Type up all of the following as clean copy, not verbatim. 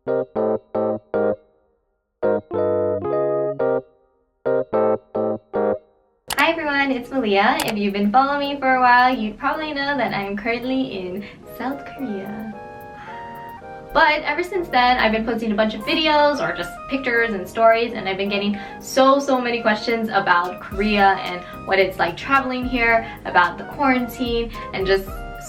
Hi everyone, it's Malia. If you've been following me for a while, you probably know that I'm currently in South Korea. But ever since then, I've been posting a bunch of videos or just pictures and stories, and I've been getting so many questions about Korea and what it's like traveling here, about the quarantine, and just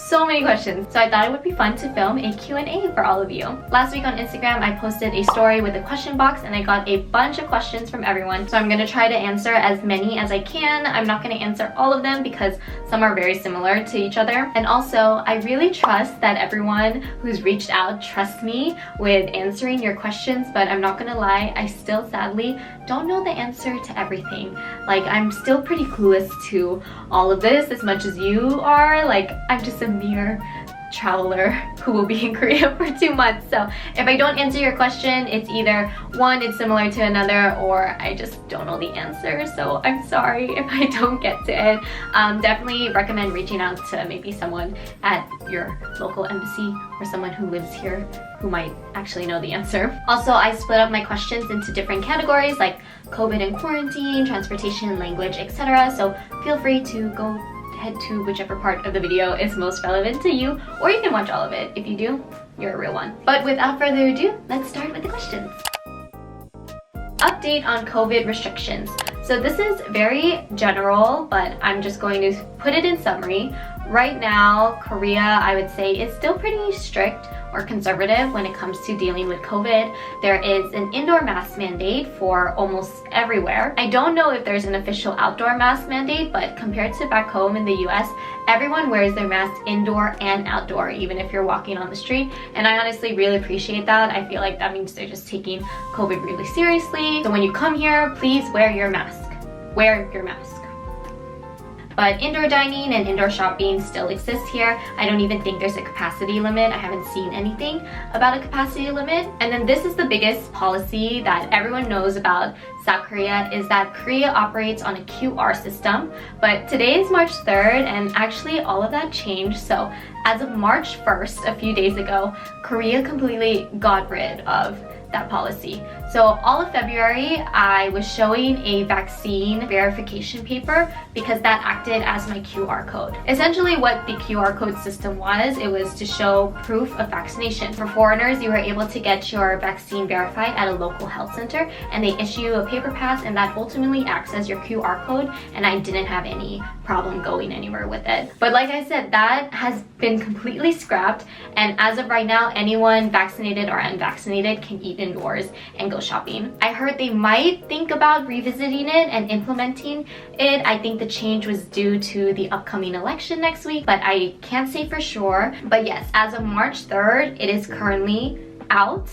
so many questions. So I thought it would be fun to film a Q&A for all of you. Last week on Instagram, I posted a story with a question box and I got a bunch of questions from everyone. So I'm gonna try to answer as many as I can. I'm not gonna answer all of them because some are very similar to each other. And also, I really trust that everyone who's reached out trusts me with answering your questions, but I'm not gonna lie, I still sadly don't know the answer to everything. Like, I'm still pretty clueless to all of this as much as you are. Like, I'm just a mere traveler who will be in Korea for 2 months. So if I don't answer your question, it's either one, it's similar to another, or I just don't know the answer. So I'm sorry if I don't get to it. Definitely recommend reaching out to maybe someone at your local embassy or someone who lives here who might actually know the answer. Also, I split up my questions into different categories like COVID and quarantine, transportation, language, etc. So feel free to go head to whichever part of the video is most relevant to you, or you can watch all of it. If you do, you're a real one. But without further ado, let's start with the questions. Update on COVID restrictions. So this is very general, but I'm just going to put it in summary. Right now, Korea, I would say, is still pretty strict or conservative when it comes to dealing with COVID. There is an indoor mask mandate for almost everywhere. I don't know if there's an official outdoor mask mandate, but compared to back home in the US, everyone wears their mask indoor and outdoor, even if you're walking on the street. And I honestly really appreciate that. I feel like that means they're just taking COVID really seriously. So when you come here, please wear your mask. Wear your mask. But indoor dining and indoor shopping still exists here. I don't even think there's a capacity limit. I haven't seen anything about a capacity limit. And then this is the biggest policy that everyone knows about South Korea, is that Korea operates on a QR system. But today is March 3rd, and actually all of that changed. So as of March 1st, a few days ago, Korea completely got rid of that policy. So all of February, I was showing a vaccine verification paper because that acted as my QR code. Essentially what the QR code system was, it was to show proof of vaccination. For foreigners, you were able to get your vaccine verified at a local health center, and they issue you a paper pass, and that ultimately acts as your QR code, and I didn't have any problem going anywhere with it. But like I said, that has been completely scrapped, and as of right now, anyone vaccinated or unvaccinated can eat indoors and go shopping. I heard they might think about revisiting it and implementing it. I think the change was due to the upcoming election next week, but I can't say for sure. But yes, as of March 3rd, it is currently out.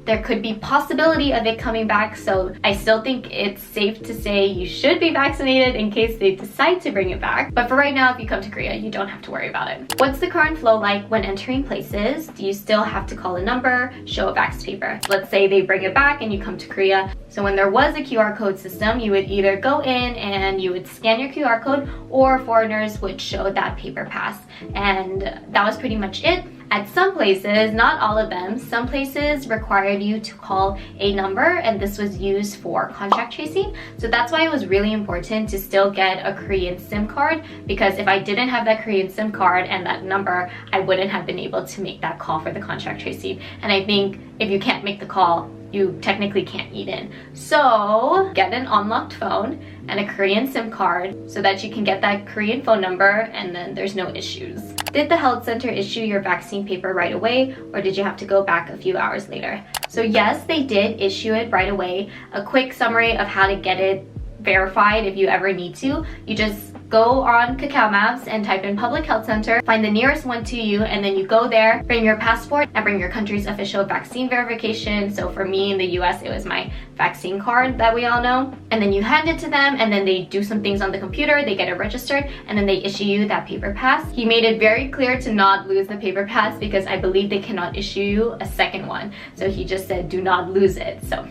There could be possibility of it coming back, so I still think it's safe to say you should be vaccinated in case they decide to bring it back. But for right now, if you come to Korea, you don't have to worry about it. What's the current flow like when entering places? Do you still have to call a number, show a vax paper? Let's say they bring it back and you come to Korea. So when there was a QR code system, you would either go in and you would scan your QR code, or foreigners would show that paper pass. And that was pretty much it. At some places, not all of them, some places required you to call a number, and this was used for contact tracing. So that's why it was really important to still get a Korean SIM card, because if I didn't have that Korean SIM card and that number, I wouldn't have been able to make that call for the contact tracing. And I think if you can't make the call, you technically can't eat in. So get an unlocked phone and a Korean SIM card so that you can get that Korean phone number, and then there's no issues. Did the health center issue your vaccine paper right away, or did you have to go back a few hours later? So yes, they did issue it right away. A quick summary of how to get it verified if you ever need to. You just go on Kakao Maps and type in public health center, find the nearest one to you, and then you go there, bring your passport, and bring your country's official vaccine verification. So for me in the US, it was my vaccine card that we all know. And then you hand it to them, and then they do some things on the computer, they get it registered, and then they issue you that paper pass. He made it very clear to not lose the paper pass because I believe they cannot issue you a second one. So he just said, do not lose it. So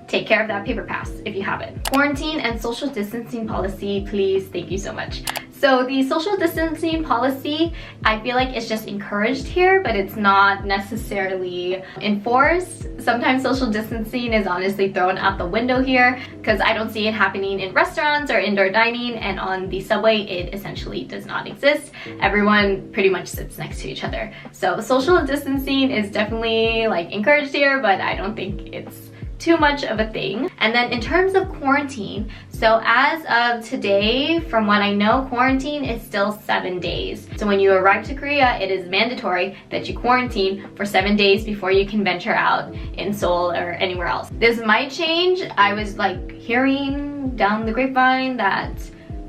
take care of that paper pass if you have it. Quarantine and social distancing policy, please. Thank you so much. So the social distancing policy, I feel like it's just encouraged here, but it's not necessarily enforced. Sometimes social distancing is honestly thrown out the window here because I don't see it happening in restaurants or indoor dining, and on the subway it essentially does not exist. Everyone pretty much sits next to each other. So social distancing is definitely like encouraged here, but I don't think it's too much of a thing. And then in terms of quarantine, so as of today, from what I know, quarantine is still 7 days. So when you arrive to Korea, it is mandatory that you quarantine for 7 days before you can venture out in Seoul or anywhere else. This might change. I was like hearing down the grapevine that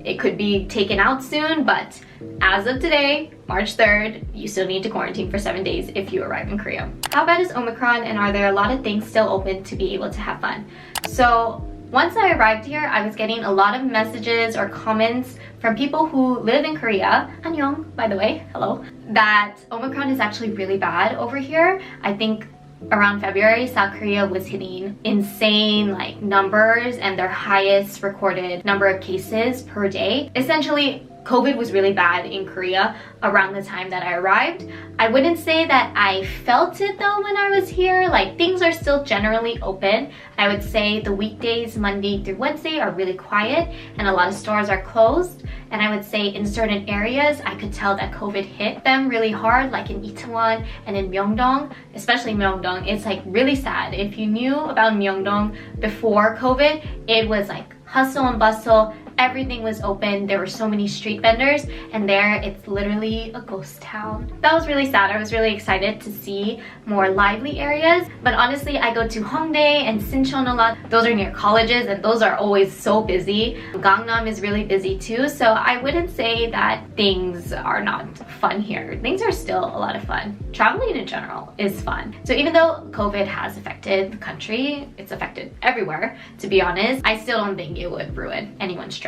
it could be taken out soon, but as of today, March 3rd, you still need to quarantine for 7 days if you arrive in Korea. How bad is Omicron, and are there a lot of things still open to be able to have fun? So once I arrived here, I was getting a lot of messages or comments from people who live in Korea, annyeong, by the way, hello, that Omicron is actually really bad over here. I think around February, South Korea was hitting insane like numbers and their highest recorded number of cases per day. Essentially, COVID was really bad in Korea around the time that I arrived. I wouldn't say that I felt it though when I was here. Like, things are still generally open. I would say the weekdays, Monday through Wednesday, are really quiet and a lot of stores are closed. And I would say in certain areas, I could tell that COVID hit them really hard, like in Itaewon and in Myeongdong, especially Myeongdong. It's like really sad. If you knew about Myeongdong before COVID, it was like hustle and bustle. Everything was open. There were so many street vendors, and there it's literally a ghost town. That was really sad. I was really excited to see more lively areas, but honestly, I go to Hongdae and Sinchon a lot. Those are near colleges, and those are always so busy. Gangnam is really busy too, so I wouldn't say that things are not fun here. Things are still a lot of fun. Traveling in general is fun. So even though COVID has affected the country, it's affected everywhere, to be honest, I still don't think it would ruin anyone's trip.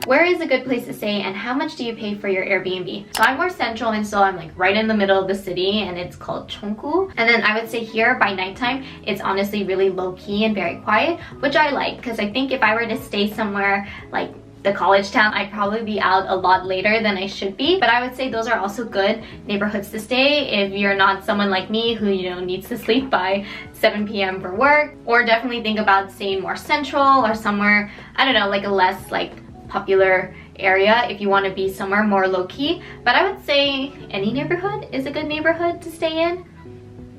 Where is a good place to stay, and how much do you pay for your Airbnb? So I'm more central in Seoul. I'm like right in the middle of the city, and it's called Cheonggu. And then I would say here by nighttime, it's honestly really low-key and very quiet, which I like, because I think if I were to stay somewhere like the college town, I'd probably be out a lot later than I should be. But I would say those are also good neighborhoods to stay if you're not someone like me who, you know, needs to sleep by 7 p.m. for work. Or definitely think about staying more central or somewhere, I don't know, like a less like popular area if you want to be somewhere more low-key. But I would say any neighborhood is a good neighborhood to stay in.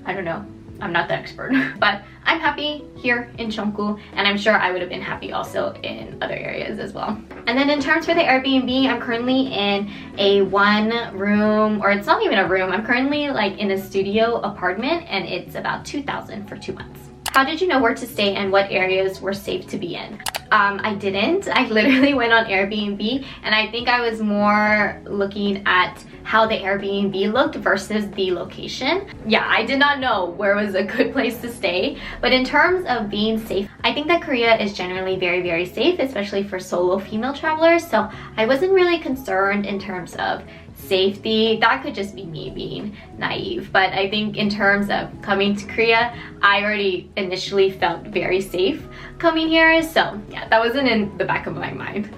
I don't know, I'm not the expert, but I'm happy here in Cheonggu, and I'm sure I would have been happy also in other areas as well. And then in terms for the Airbnb, I'm currently in a 1 room, or it's not even a room, I'm currently like in a studio apartment, and it's about 2,000 for 2 months. How did you know where to stay and what areas were safe to be in? I didn't. I literally went on Airbnb, and I think I was more looking at how the Airbnb looked versus the location. Yeah, I did not know where was a good place to stay. But in terms of being safe, I think that Korea is generally very, very safe, especially for solo female travelers. So I wasn't really concerned in terms of safety. That could just be me being naive, but I think in terms of coming to Korea, I already initially felt very safe coming here, so yeah, that wasn't in the back of my mind.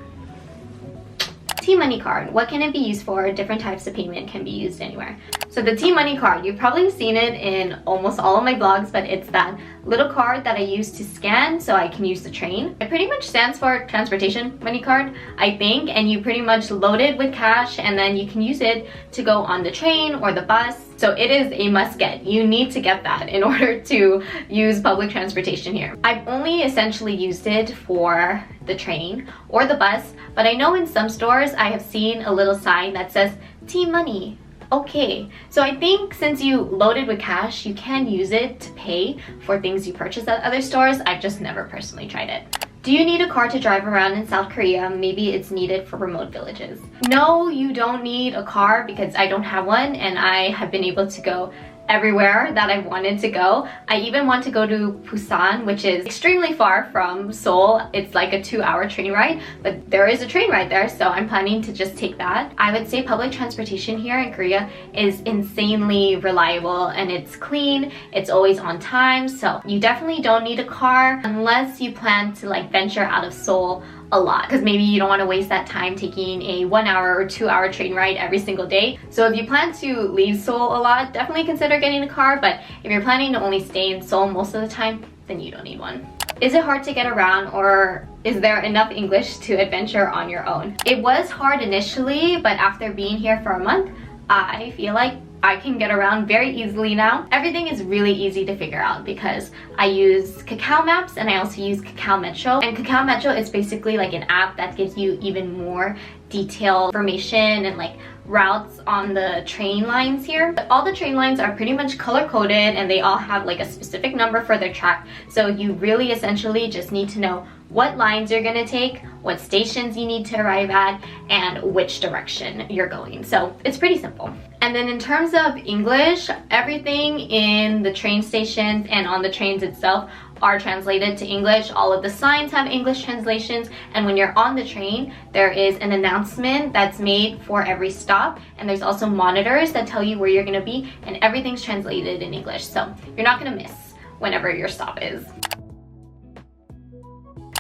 T-Money card, what can it be used for? Different types of payment can be used anywhere. So the T-Money card, you've probably seen it in almost all of my vlogs, but it's that little card that I use to scan so I can use the train. It pretty much stands for transportation money card, I think, and you pretty much load it with cash, and then you can use it to go on the train or the bus. So it is a must get. You need to get that in order to use public transportation here. I've only essentially used it for the train or the bus, but I know in some stores I have seen a little sign that says T-Money. Okay, so I think since you load it with cash, you can use it to pay for things you purchase at other stores. I've just never personally tried it. Do you need a car to drive around in South Korea? Maybe it's needed for remote villages. No, you don't need a car because I don't have one, and I have been able to go everywhere that I've wanted to go. I even want to go to Busan, which is extremely far from Seoul. It's like a 2-hour train ride, but there is a train right there, so I'm planning to just take that. I would say public transportation here in Korea is insanely reliable, and it's clean, it's always on time, so you definitely don't need a car unless you plan to like venture out of Seoul a lot, because maybe you don't want to waste that time taking a 1 hour or 2 hour train ride every single day. So if you plan to leave Seoul a lot, definitely consider getting a car, but if you're planning to only stay in Seoul most of the time, then you don't need one. Is it hard to get around, or is there enough English to adventure on your own? It was hard initially, but after being here for a month, I feel like I can get around very easily now. Everything is really easy to figure out because I use Kakao Maps and I also use Kakao Metro. And Kakao Metro is basically like an app that gives you even more detailed information and like routes on the train lines here. But all the train lines are pretty much color coded and they all have like a specific number for their track. So you really essentially just need to know what lines you're gonna take, what stations you need to arrive at, and which direction you're going. So it's pretty simple. And then in terms of English, everything in the train stations and on the trains itself are translated to English. All of the signs have English translations, and when you're on the train, there is an announcement that's made for every stop, and there's also monitors that tell you where you're gonna be, and everything's translated in English. So you're not gonna miss whenever your stop is.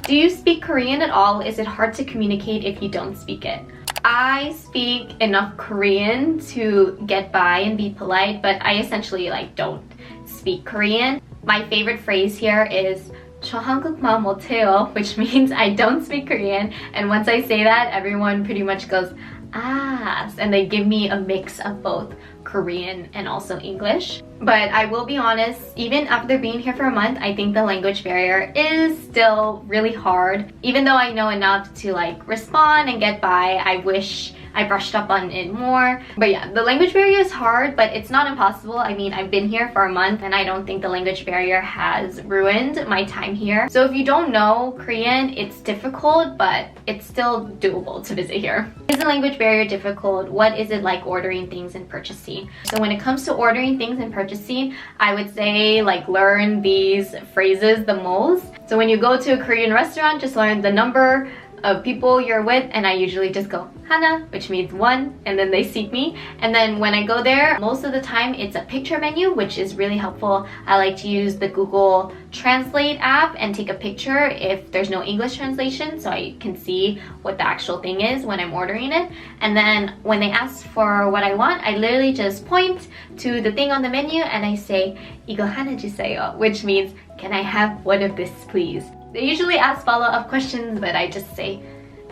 Do you speak Korean at all? Is it hard to communicate if you don't speak it? I speak enough Korean to get by and be polite, but I essentially like don't speak Korean. My favorite phrase here is 저 한국말 못해요, which means I don't speak Korean, and once I say that, everyone pretty much goes ah, and they give me a mix of both Korean and also English. But I will be honest, even after being here for a month, I think the language barrier is still really hard. Even though I know enough to like respond and get by, I wish I brushed up on it more. But yeah, the language barrier is hard, but it's not impossible. I mean, I've been here for a month and I don't think the language barrier has ruined my time here. So if you don't know Korean, it's difficult, but it's still doable to visit here. Is the language barrier difficult? What is it like ordering things and purchasing? So when it comes to ordering things and purchasing, I would say like learn these phrases the most. So when you go to a Korean restaurant, just learn the number of people you're with, and I usually just go hana, which means one, and then they seat me. And then when I go there, most of the time it's a picture menu, which is really helpful. I like to use the Google Translate app and take a picture if there's no English translation, so I can see what the actual thing is when I'm ordering it. And then when they ask for what I want, I literally just point to the thing on the menu and I say 이거 하나 주세요, which means can I have one of this please? They usually ask follow-up questions, but I just say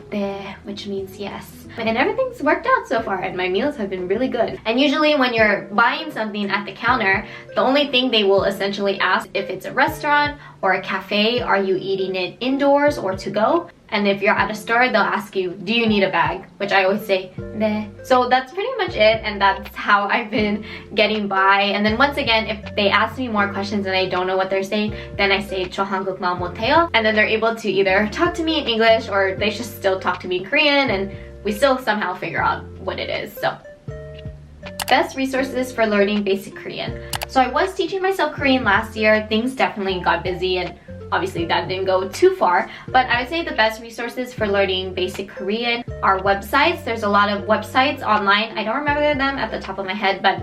네, which means yes. And everything's worked out so far, and my meals have been really good. And usually when you're buying something at the counter, the only thing they will essentially ask, if it's a restaurant or a cafe, are you eating it indoors or to go? And if you're at a store, they'll ask you, do you need a bag? Which I always say, 네. So that's pretty much it, and that's how I've been getting by. And then once again, if they ask me more questions and I don't know what they're saying, then I say 저 한국말 못해요. And then they're able to either talk to me in English or they just still talk to me in Korean, and we still somehow figure out what it is. So best resources for learning basic Korean. So I was teaching myself Korean last year. Things definitely got busy and obviously that didn't go too far, but I would say the best resources for learning basic Korean are websites. There's a lot of websites online. I don't remember them at the top of my head, but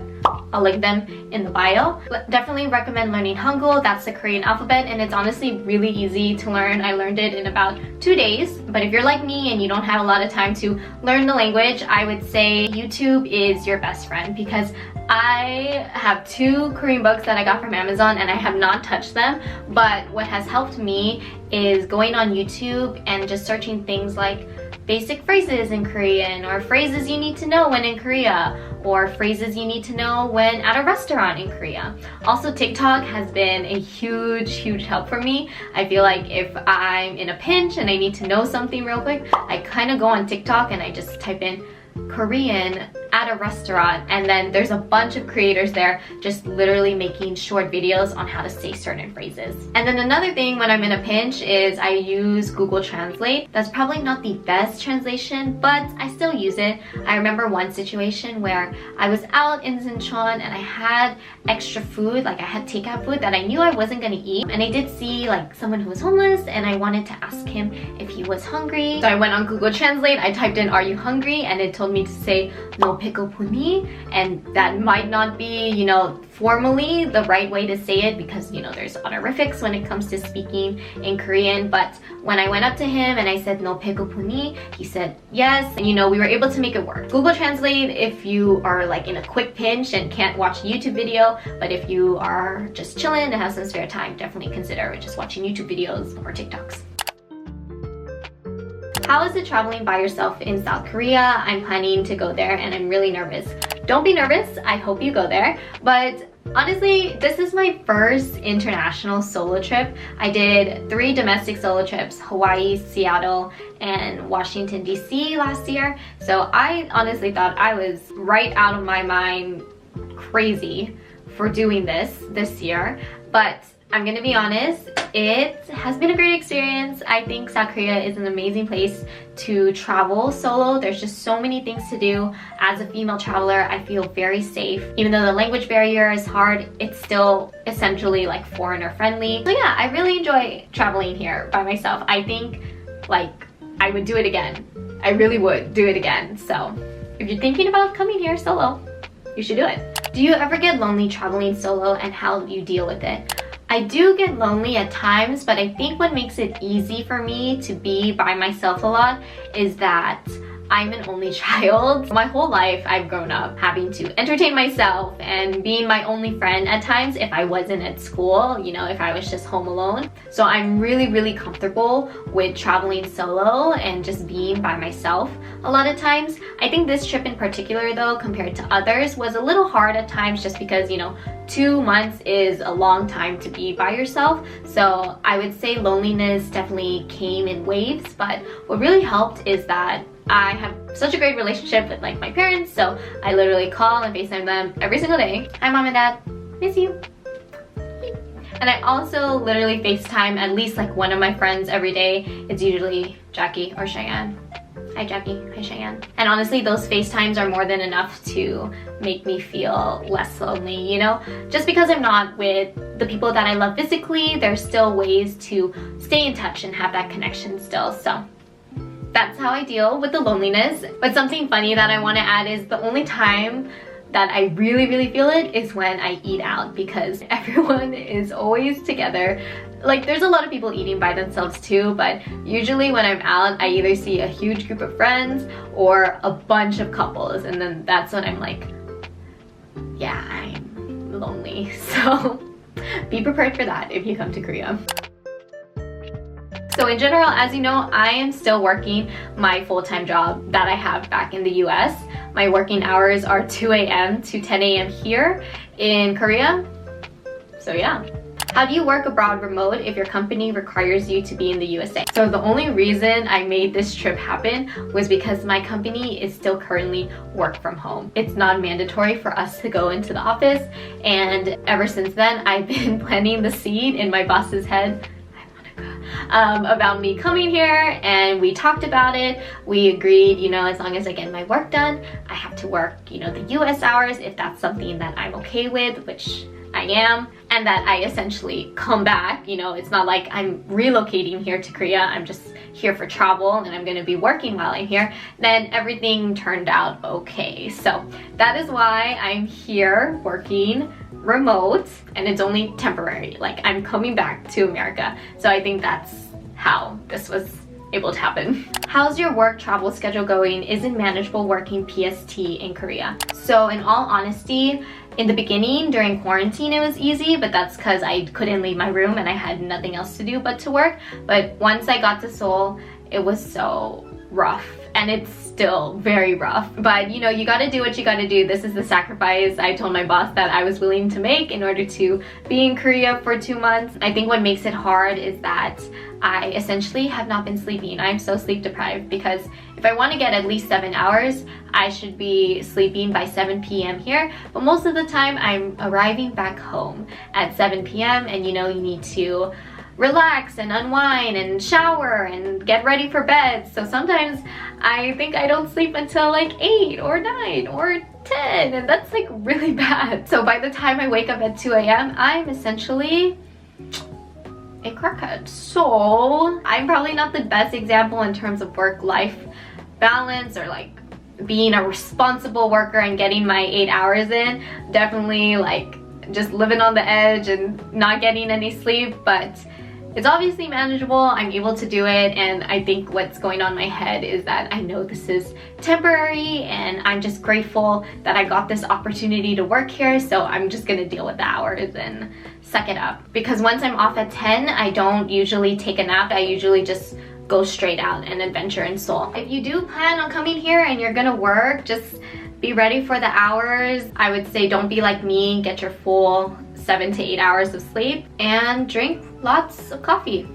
I'll link them in the bio. But definitely recommend learning Hangul. That's the Korean alphabet, and it's honestly really easy to learn. I learned it in about 2 days. But if you're like me and you don't have a lot of time to learn the language, I would say YouTube is your best friend, because I have 2 Korean books that I got from Amazon and I have not touched them. But what has helped me is going on YouTube and just searching things like basic phrases in Korean, or phrases you need to know when in Korea, or phrases you need to know when at a restaurant in Korea. Also, TikTok has been a huge help for me. I feel like if I'm in a pinch and I need to know something real quick, I kind of go on TikTok and I just type in Korean at a restaurant, and then there's a bunch of creators there just literally making short videos on how to say certain phrases. And then another thing when I'm in a pinch is I use Google Translate. That's probably not the best translation, but I still use it. I remember one situation where I was out in Sinchon and I had extra food, like I had takeout food that I knew I wasn't gonna eat, and I did see like someone who was homeless and I wanted to ask him if he was hungry. So I went on Google Translate, I typed in "are you hungry?" and it told me to say "no pikopuni, and that might not be, you know, formally the right way to say it because, you know, there's honorifics when it comes to speaking in Korean. But when I went up to him and I said no pikopuni, he said yes, and you know, we were able to make it work. Google Translate if you are like in a quick pinch and can't watch a YouTube video, but if you are just chilling and have some spare time, definitely consider just watching YouTube videos or TikToks. How is it traveling by yourself in South Korea? I'm planning to go there and I'm really nervous. Don't be nervous, I hope you go there. But honestly, this is my first international solo trip. I did 3 domestic solo trips, Hawaii, Seattle, and Washington DC last year. So I honestly thought I was right out of my mind crazy for doing this year. But I'm gonna be honest, it has been a great experience. I think South Korea is an amazing place to travel solo. There's just so many things to do. As a female traveler, I feel very safe. Even though the language barrier is hard, it's still essentially like foreigner friendly. So yeah, I really enjoy traveling here by myself. I think like I would do it again. I really would do it again. So if you're thinking about coming here solo, you should do it. Do you ever get lonely traveling solo, and how do you deal with it? I do get lonely at times, but I think what makes it easy for me to be by myself a lot is that I'm an only child. My whole life I've grown up having to entertain myself and being my only friend at times if I wasn't at school, you know, if I was just home alone. So I'm really comfortable with traveling solo and just being by myself a lot of times. I think this trip in particular though, compared to others, was a little hard at times just because, you know, 2 months is a long time to be by yourself. So I would say loneliness definitely came in waves, but what really helped is that I have such a great relationship with like my parents, so I literally call and FaceTime them every single day. Hi Mom and Dad, miss you. And I also literally FaceTime at least like one of my friends every day. It's usually Jackie or Cheyenne. Hi Jackie, hi Cheyenne. And honestly, those FaceTimes are more than enough to make me feel less lonely, you know? Just because I'm not with the people that I love physically, there's still ways to stay in touch and have that connection still, so that's how I deal with the loneliness. But something funny that I want to add is the only time that I really feel it is when I eat out, because everyone is always together. Like there's a lot of people eating by themselves too, but usually when I'm out, I either see a huge group of friends or a bunch of couples, and then that's when I'm like, yeah, I'm lonely. So be prepared for that if you come to Korea. So in general, as you know, I am still working my full-time job that I have back in the US. My working hours are 2 a.m. to 10 a.m. here in Korea. So yeah. How do you work abroad remote if your company requires you to be in the USA? So the only reason I made this trip happen was because my company is still currently work from home. It's not mandatory for us to go into the office, and ever since then I've been planting the seed in my boss's head about me coming here, and we talked about it. We agreed, you know, as long as I get my work done, I have to work, you know, the US hours if that's something that I'm okay with, which I am, and that I essentially come back. You know, it's not like I'm relocating here to Korea, I'm just here for travel and I'm gonna be working while I'm here. Then everything turned out okay. So that is why I'm here working remote, and it's only temporary. Like I'm coming back to America. So I think that's how this was able to happen. How's your work travel schedule going? Is it manageable working PST in Korea? So in all honesty, in the beginning during quarantine it was easy, but that's because I couldn't leave my room and I had nothing else to do but to work. But once I got to Seoul, it was so rough, and it's still very rough. But you know, you gotta do what you gotta do. This is the sacrifice I told my boss that I was willing to make in order to be in Korea for 2 months. I think what makes it hard is that I essentially have not been sleeping. I'm so sleep deprived, because if I want to get at least 7 hours, I should be sleeping by 7 p.m. here. But most of the time I'm arriving back home at 7 p.m. and you know, you need to relax and unwind and shower and get ready for bed. So sometimes I think I don't sleep until like 8 or 9 or 10, and that's like really bad. So by the time I wake up at 2 a.m. I'm essentially a crackhead. So I'm probably not the best example in terms of work-life balance or like being a responsible worker and getting my 8 hours in. Definitely like just living on the edge and not getting any sleep, but it's obviously manageable. I'm able to do it, and I think what's going on in my head is that I know this is temporary, and I'm just grateful that I got this opportunity to work here, so I'm just gonna deal with the hours and suck it up. Because once I'm off at 10, I don't usually take a nap. I usually just go straight out and adventure in Seoul. If you do plan on coming here and you're gonna work, just be ready for the hours. I would say don't be like me, get your full 7 to 8 hours of sleep, and drink lots of coffee.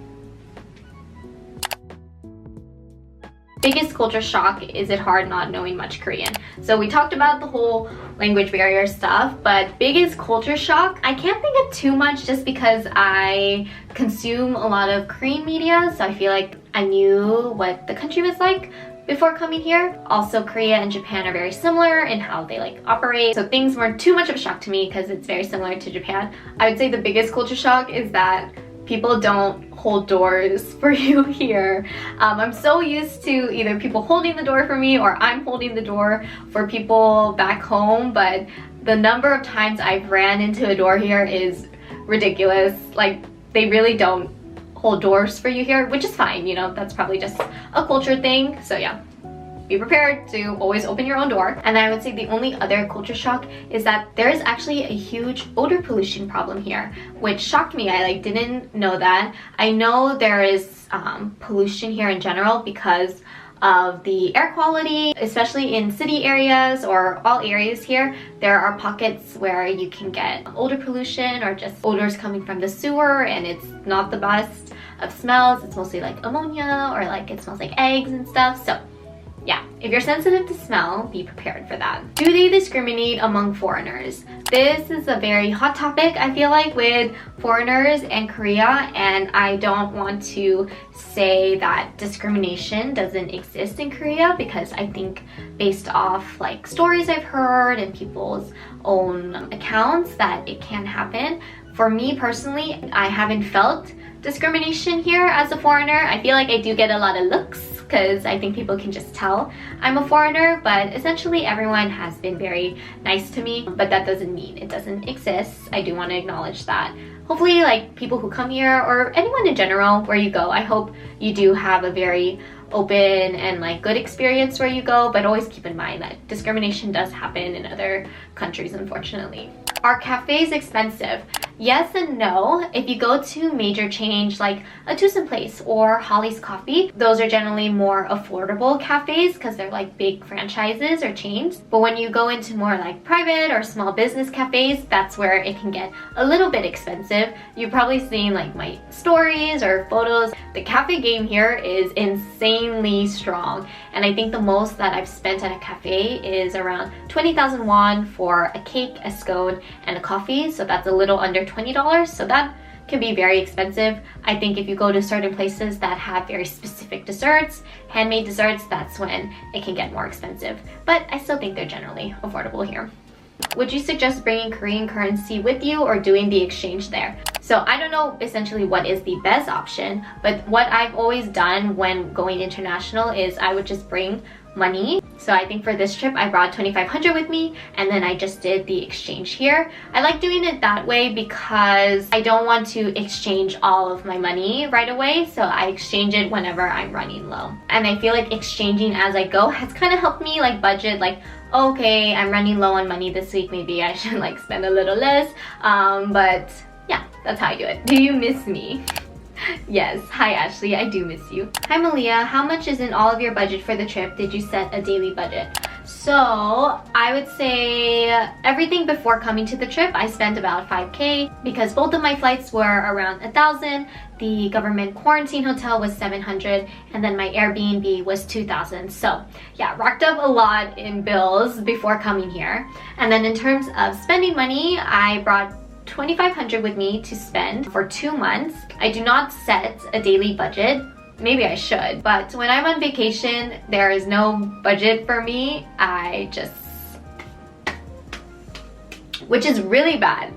Biggest culture shock, is it hard not knowing much Korean? So we talked about the whole language barrier stuff, but biggest culture shock, I can't think of too much just because I consume a lot of Korean media, so I feel like I knew what the country was like before coming here. Also, Korea and Japan are very similar in how they like operate, so things weren't too much of a shock to me because it's very similar to Japan. I would say the biggest culture shock is that people don't hold doors for you here. I'm so used to either people holding the door for me or I'm holding the door for people back home, but the number of times I've ran into a door here is ridiculous. Like, they really don't hold doors for you here, which is fine, you know, that's probably just a culture thing. So yeah, be prepared to always open your own door. And I would say the only other culture shock is that there is actually a huge odor pollution problem here, which shocked me. I like didn't know that. I know there is pollution here in general because of the air quality, especially in city areas or all areas here. There are pockets where you can get odor pollution or just odors coming from the sewer, and it's not the best of smells. It's mostly like ammonia, or like it smells like eggs and stuff. So yeah, if you're sensitive to smell, be prepared for that. Do they discriminate among foreigners? This is a very hot topic, I feel like, with foreigners and Korea, and I don't want to say that discrimination doesn't exist in Korea, because I think based off like stories I've heard and people's own accounts that it can happen. For me personally, I haven't felt discrimination here as a foreigner. I feel like I do get a lot of looks because I think people can just tell I'm a foreigner, but essentially everyone has been very nice to me, but that doesn't mean it doesn't exist. I do want to acknowledge that. Hopefully, like, people who come here, or anyone in general where you go, I hope you do have a very open and like good experience where you go, but always keep in mind that discrimination does happen in other countries, unfortunately. Are cafes expensive? Yes and no. If you go to major chains like a Tucson Place or Holly's Coffee, those are generally more affordable cafes because they're like big franchises or chains. But when you go into more like private or small business cafes, that's where it can get a little bit expensive. You've probably seen like my stories or photos. The cafe game here is insanely strong, and I think the most that I've spent at a cafe is around 20,000 won for a cake, a scone, and a coffee. So that's a little under $20, so that can be very expensive. I think if you go to certain places that have very specific desserts, handmade desserts, that's when it can get more expensive. But I still think they're generally affordable here. Would you suggest bringing Korean currency with you or doing the exchange there? So I don't know essentially what is the best option, but what I've always done when going international is I would just bring money. So I think for this trip I brought 2,500 with me, and then I just did the exchange here. I like doing it that way because I don't want to exchange all of my money right away, so I exchange it whenever I'm running low. And I feel like exchanging as I go has kind of helped me like budget, like, okay, I'm running low on money this week, maybe I should like spend a little less. But yeah, that's how I do it. Do you miss me? Yes. Hi Ashley, I do miss you. Hi Malia, how much is in all of your budget for the trip? Did you set a daily budget? So I would say everything before coming to the trip, I spent about 5K because both of my flights were around 1,000. The government quarantine hotel was 700, and then my Airbnb was 2,000. So yeah, racked up a lot in bills before coming here. And then in terms of spending money, I brought 2,500 with me to spend for 2 months. I do not set a daily budget. Maybe I should, but when I'm on vacation, there is no budget for me. Which is really bad.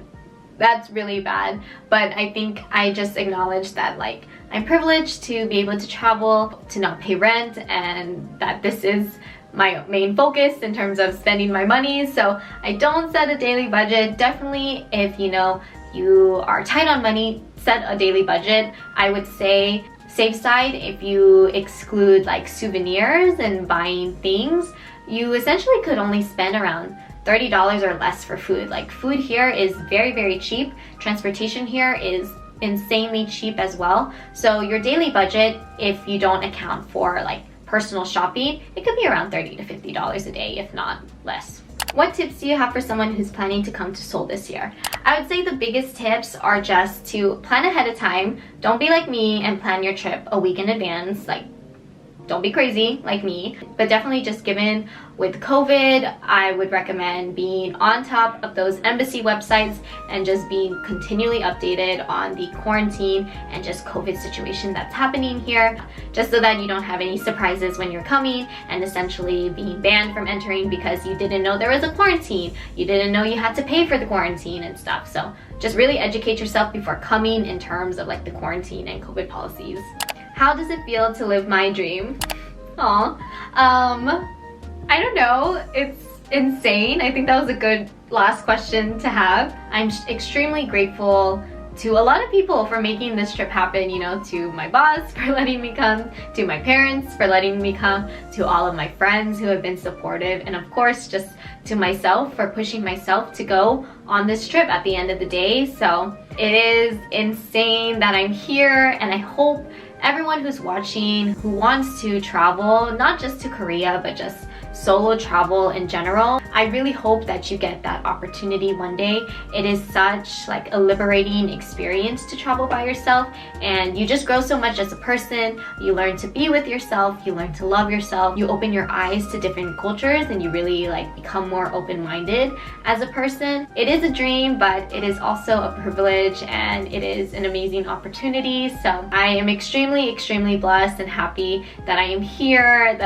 That's really bad. But I think I just acknowledge that like I'm privileged to be able to travel, to not pay rent, and that this is my main focus in terms of spending my money. So I don't set a daily budget. Definitely if you know you are tight on money, set a daily budget. I would say safe side, if you exclude like souvenirs and buying things, you essentially could only spend around $30 or less for food. Like food here is very cheap. Transportation here is insanely cheap as well. So your daily budget, if you don't account for like personal shopping, it could be around $30 to $50 a day, if not less. What tips do you have for someone who's planning to come to Seoul this year? I would say the biggest tips are just to plan ahead of time. Don't be like me and plan your trip a week in advance. Like, don't be crazy like me, but definitely just given with COVID, I would recommend being on top of those embassy websites and just being continually updated on the quarantine and just COVID situation that's happening here, just so that you don't have any surprises when you're coming and essentially being banned from entering because you didn't know there was a quarantine, you didn't know you had to pay for the quarantine and stuff. So just really educate yourself before coming in terms of like the quarantine and COVID policies. How does it feel to live my dream? I don't know, it's insane. I think that was a good last question to have. I'm extremely grateful to a lot of people for making this trip happen, you know, to my boss for letting me come, to my parents for letting me come, to all of my friends who have been supportive, and of course just to myself for pushing myself to go on this trip at the end of the day. So it is insane that I'm here, and I hope everyone who's watching who wants to travel, not just to Korea, but just solo travel in general, I really hope that you get that opportunity one day. It is such like a liberating experience to travel by yourself, and you just grow so much as a person. You learn to be with yourself, you learn to love yourself, you open your eyes to different cultures, and you really like become more open-minded as a person. It is a dream, but it is also a privilege, and it is an amazing opportunity. So I am extremely blessed and happy that I am here,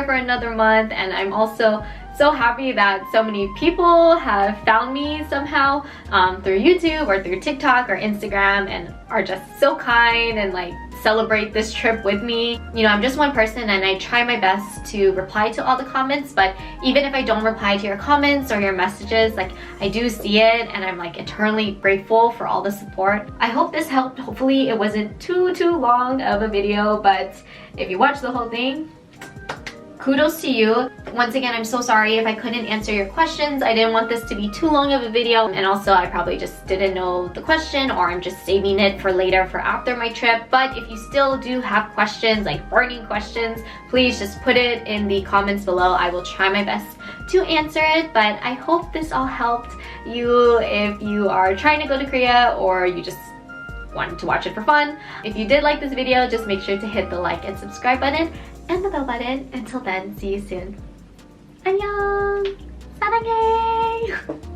for another month, and I'm also so happy that so many people have found me somehow through YouTube or through TikTok or Instagram and are just so kind and like celebrate this trip with me. You know, I'm just one person and I try my best to reply to all the comments, but even if I don't reply to your comments or your messages, like I do see it and I'm like eternally grateful for all the support. I hope this helped. Hopefully it wasn't too long of a video, but if you watch the whole thing, kudos to you. Once again, I'm so sorry if I couldn't answer your questions. I didn't want this to be too long of a video, and also I probably just didn't know the question, or I'm just saving it for later for after my trip. But if you still do have questions, like burning questions, please just put it in the comments below. I will try my best to answer it, but I hope this all helped you if you are trying to go to Korea or you just wanted to watch it for fun. If you did like this video, just make sure to hit the like and subscribe button and the bell button. Until then, see you soon. 안녕! 사랑해!